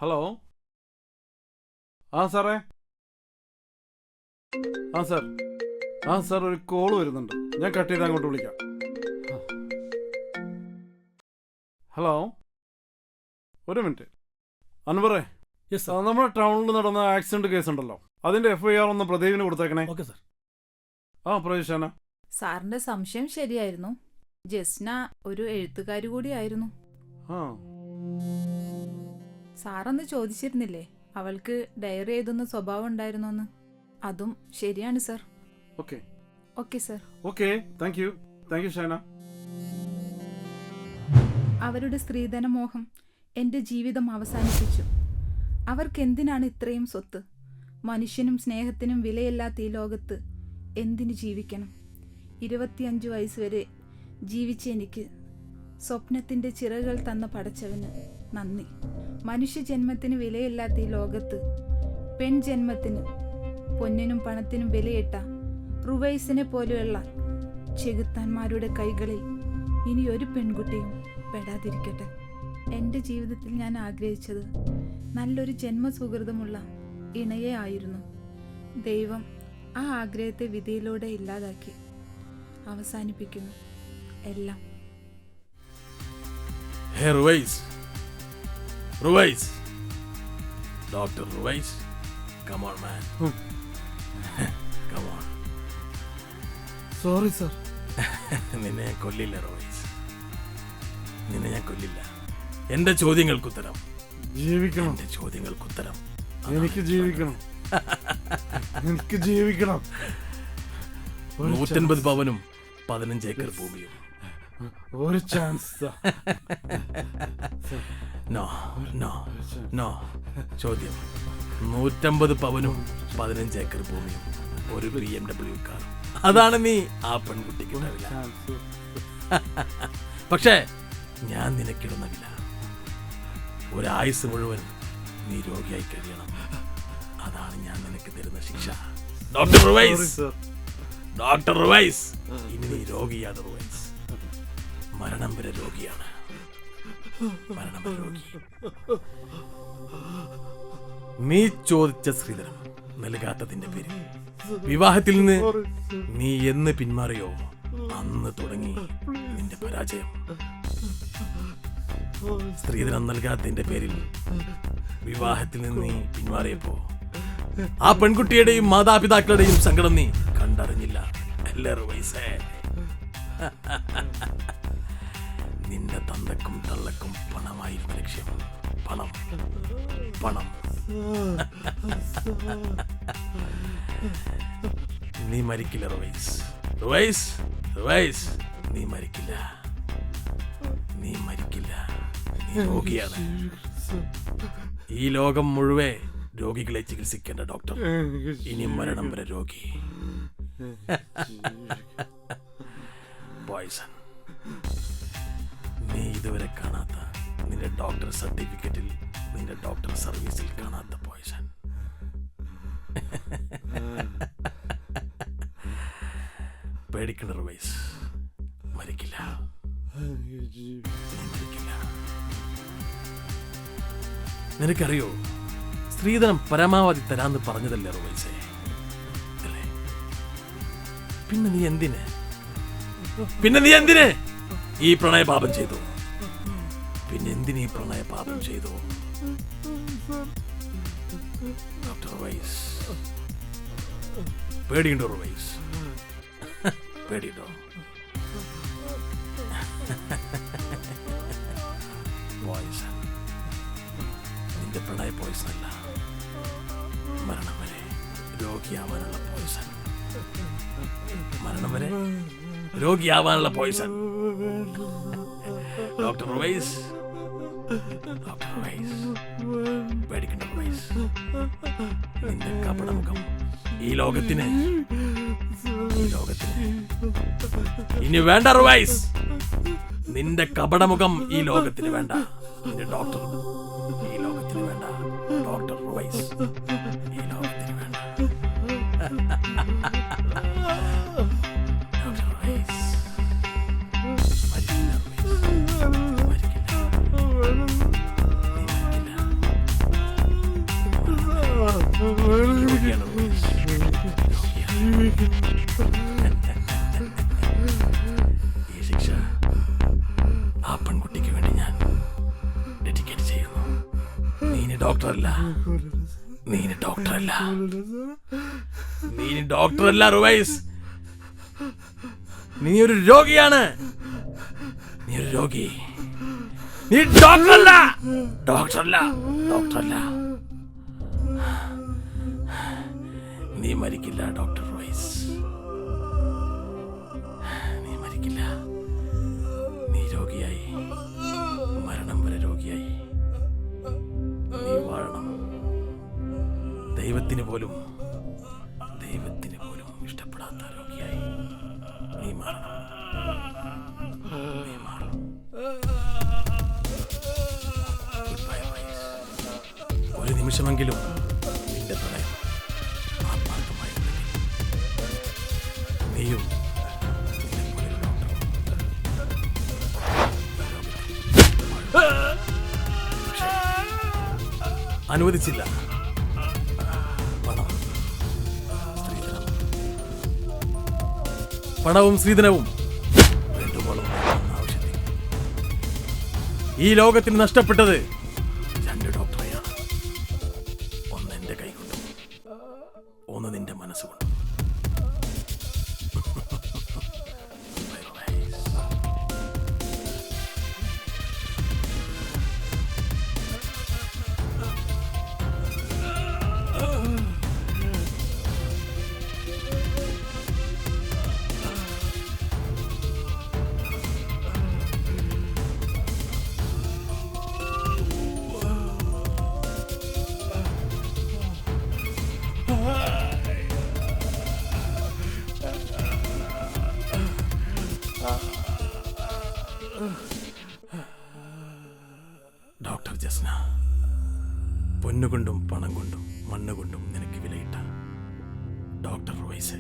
Hello. ആ സാറേ. Sir ഒരു കോള് വരുന്നുണ്ട്. ഞാൻ കട്ട് ചെയ്ത് അങ്ങോട്ട് വിളിക്കാം. ഹലോ, ഒരു മിനിറ്റ്. അൻവറേ, നമ്മുടെ ടൗണിൽ നടന്ന ആക്സിഡന്റ് കേസ് ഉണ്ടല്ലോ, അതിന്റെ FIR ഒന്ന് പ്രദീപിന് കൊടുത്തേക്കണേ. Okay sir. പ്രതീക്ഷാന. സാറിന്റെ സംശയം ശരിയായിരുന്നു. ജസ്ന ഒരു എഴുത്തുകാരി കൂടിയായിരുന്നു. സാറൊന്ന് ചോദിച്ചിരുന്നില്ലേ അവൾക്ക് ഡയറി എഴുതുന്ന സ്വഭാവം ഉണ്ടായിരുന്നോന്ന്? അതും ശരിയാണ് sir. Okay sir. Thank you Shaina. അവരുടെ സ്ത്രീധന മോഹം എന്റെ ജീവിതം അവസാനിപ്പിച്ചു. അവർക്കെന്തിനാണ് ഇത്രയും സ്വത്ത്? മനുഷ്യനും സ്നേഹത്തിനും വിലയില്ലാത്ത ഈ ലോകത്ത് എന്തിനു ജീവിക്കണം? 25 വയസ്സുവരെ ജീവിച്ച എനിക്ക് സ്വപ്നത്തിന്റെ ചിറകുകൾ തന്ന പടച്ചവന് നന്ദി. മനുഷ്യജന്മത്തിന് വിലയില്ലാത്ത ഈ ലോകത്ത് പെൺജന്മത്തിന് പൊന്നിനും പണത്തിനും വിലയിട്ട റുവൈസിനെ പോലെയുള്ള ചെകുത്താന്മാരുടെ കൈകളിൽ ഇനി ഒരു പെൺകുട്ടിയും പെടാതിരിക്കട്ടെ. എൻ്റെ ജീവിതത്തിൽ ഞാൻ ആഗ്രഹിച്ചത് നല്ലൊരു ജന്മസുഹൃതമുള്ള ഇണയെ ആയിരുന്നു. ദൈവം ആ ആഗ്രഹത്തെ വിധിയിലൂടെ ഇല്ലാതാക്കി. അവസാനിപ്പിക്കുന്നു എല്ലാം. Dr. Ruwais, come on man. Come on. Sorry sir. നിന്നെ കൊല്ലില്ല റോയ്സ്, നിന്നെ ഞാൻ കൊല്ലില്ല. എന്റെ ചോദ്യങ്ങൾക്കുത്തരം. ജീവിക്കണം. എന്റെ ചോദ്യങ്ങൾക്കുത്തരം. എനിക്ക് ജീവിക്കണം. എനിക്ക് ജീവിക്കണം. 150 പവനും 15 ഏക്കർ ഭൂമിയും. ഒരു ചാൻസ്. നോ. ചോദ്യം: 150 പവനും 15 ഏക്കർ ഭൂമിയും ഒരു BMW കാർ. അതാണ് നീ ആ പെൺകുട്ടിക്ക് ഉണ്ടാവില്ല. പക്ഷേ ഞാൻ നിനക്കിടുന്നില്ല. ഒരായുസ് മുഴുവൻ നീ രോഗിയായി കഴിയണം. അതാണ് ഞാൻ നിനക്ക് തരുന്ന ശിക്ഷ. ഡോക്ടർ റുവൈസ്, ഇനി നീ രോഗിയാണ് റുവൈസ്. മരണം വരെ രോഗിയാണ്. മരണം വരെ രോഗി. നീ ചോദിച്ച സ്ത്രീധനം നൽകാത്തതിന്റെ പേരിൽ വിവാഹത്തിൽ നിന്ന് നീ എന്ന് പിന്മാറിയോ അന്ന് തുടങ്ങി നിന്റെ പരാജയം. സ്ത്രീധനം നൽകാത്തതിന്റെ പേരിൽ വിവാഹത്തിൽ നിന്ന് നീ പിന്മാറിയപ്പോ ആ പെൺകുട്ടിയുടെയും മാതാപിതാക്കളുടെയും സങ്കടം നീ കണ്ടറിഞ്ഞില്ല. എല്ലാവരും വയസ്സേ, നിന്റെ തന്തക്കും തള്ളക്കും പണമായിരുന്നു ലക്ഷ്യം. പണം. നീ മരിക്കില്ല റുവൈസ്, നീ മരിക്കില്ല. നീ രോഗിയാണ്. ഈ ലോകം മുഴുവൻ രോഗികളെ ചികിത്സിക്കേണ്ട ഡോക്ടർ ഇനി മരണം വരെ രോഗി. പോയ്സൺ. നീ ഇതുവരെ കാണാത്ത, നിന്റെ ഡോക്ടർ സർട്ടിഫിക്കറ്റിൽ, നിന്റെ ഡോക്ടർ സർവീസിൽ കാണാത്ത പോയ്സൺ. പേടിക്കണ്ട റുവൈസ്, മരിക്കില്ല. നിനക്കറിയോ, സ്ത്രീധനം പരമാവധി തരാന്ന് പറഞ്ഞതല്ലേ റുവൈസേ? അല്ലേ? പിന്നെ നീ എന്തിന് ഈ പ്രണയപാപം ചെയ്തു? ഈ പ്രണയപാപം ചെയ്തു? ഡോക്ടർ റുവൈസ്, പേടിയുണ്ടോ റുവൈസ്? പേടിയുണ്ടോ? പോയ്സൺ. നിന്റെ പ്രണയ പോയ്സൺ അല്ല, മരണം വരെ രോഗിയാവാനുള്ള പോയ്സൺ. മരണം വരെ രോഗിയാവാനുള്ള പോയ്സൺ. ഡോക്ടർ റുവൈസ്, പേടിക്കണ്ട റുവൈസ്. നിന്റെ കപടമുഖം ഈ ലോകത്തിന് ഇനി വേണ്ട റുവൈസ്. നിന്റെ കപടമുഖം ഈ ലോകത്തിന് വേണ്ട. നിന്റെ ഡോക്ടർ ഈ ലോകത്തിന് വേണ്ട. ഡോക്ടർ റുവൈസ് ഈ ലോകത്തിന് വേണ്ട. ഡോക്ടർ റുവൈസ് മരിക്കില്ല. ഡോക്ടറല്ല, നീ ഡോക്ടറല്ല, നീ ഡോക്ടറല്ല റുവൈസ്. നീ ഒരു രോഗിയാണ്. നീ ഒരു രോഗി. നീ ഡോക്ടറല്ല, ഡോക്ടറല്ല, ഡോക്ടറല്ല. നീ മരിക്കില്ല ഡോക്ടർ റുവൈസ്. നീ മരിക്കില്ല. നീ രോഗിയായി, മരണം വരെ രോഗിയായി. നീ വാഴണം. ദൈവത്തിന് പോലും ഇഷ്ടപ്പെടാത്ത രോഗിയായി നീ മാറണം. നീ മാറും. Goodbye, Louise. ഒരു നിമിഷമെങ്കിലും നിന്റെ പ്രണയം ആത്മാർത്ഥമായിരുന്നെങ്കിൽ നീയും നിന്നെപ്പോലൊരു ഡോക്ടറും അനുവദിച്ചില്ല. പണവും സ്ത്രീധനവും വേണ്ടുവോളം ആവശ്യത്തിൽ ഈ ലോകത്തിന് നഷ്ടപ്പെട്ടത് 2 ഡോക്ടറെയാണ്. ഒന്ന് എന്റെ കൈകൊണ്ടും ഒന്ന് നിന്റെ മനസ്സുകൊണ്ടും. ഡോക്ടർ ജസ്ന, പൊന്നുകൊണ്ടും പണം കൊണ്ടും മണ്ണുകൊണ്ടും നിനക്ക് വിലയിട്ട ഡോക്ടർ റുവൈസ്.